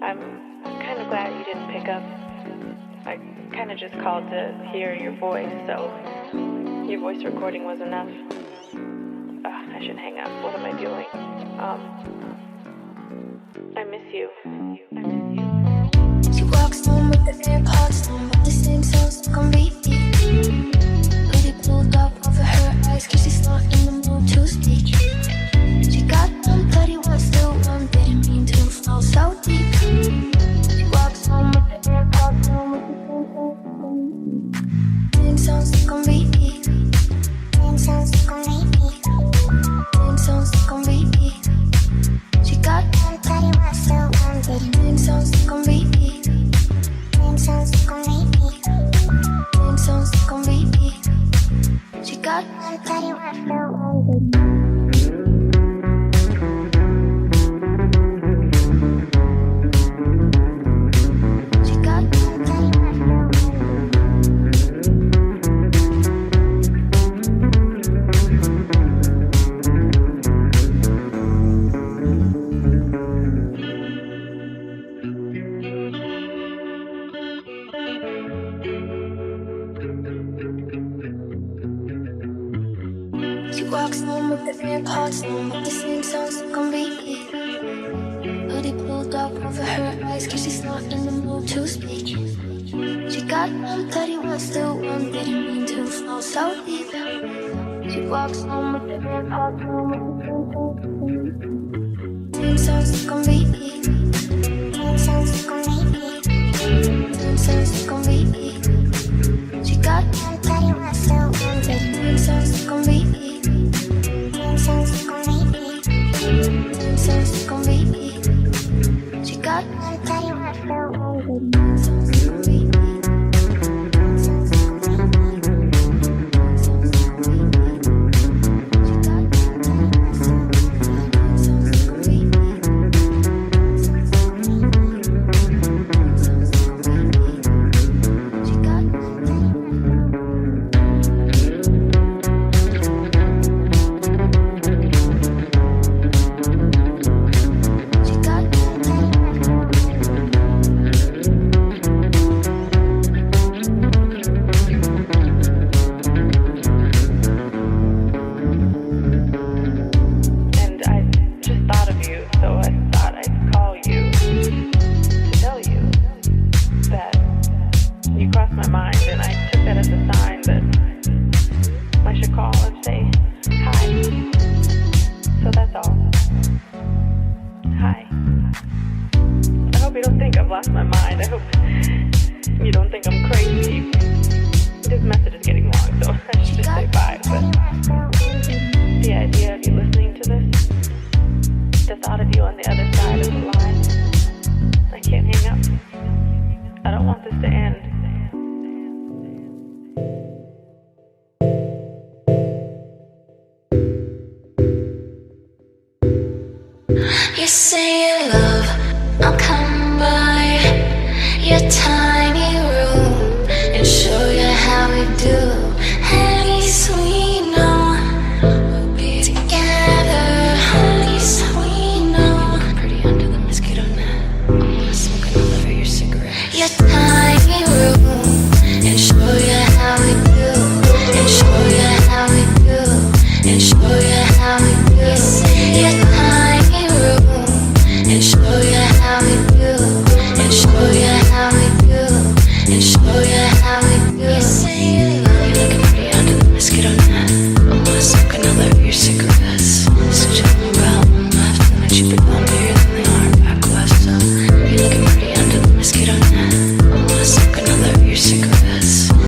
I'm kind of glad you didn't pick up. I kind of just called to hear your voice, so your voice recording was enough. I should hang up. What am I doing? I miss you. She walks home with the AirPods on, but the same songs on repeat. Hoodie pulled up over her eyes, cause she's not in the mood to speak. She got one, but he wants to one, didn't mean to fall so deep. She walks home with the AirPods on, with the same songs on repeat. Same songs on repeat. Same songs on repeat. She got one, but he wants to one, didn't same songs on repeat. Same songs on repeat. Same songs on repeat. She got one, but he wants to one, walks home with the AirPods on, but the same songs on repeat. Hoodie pulled up over her eyes, cause she's not in the mood to speak. She got one, but he wants to one, didn't mean to fall so deep. She walks home with the AirPods on, with the same songs on repeat. Same songs on repeat. Same songs on repeat. She got one, but he wants to one, same songs on repeat. Songs on repeat. Songs on repeat. She got one, but he wants to one, songs on repeat. You say you love, I'll come by your tiny room and show you how we do. At least we know we'll be together. At least we know. You look pretty under the mosquito net. I'm gonna smoke another of your cigarette. Your tiny room and show you how we do. And show you how we do. And show you how we do. You say your tiny room and show you how we do, and show you how we do, and show you how we do. You say you love, you're looking pretty under the mosquito net. I wanna smoke another of your cigarette.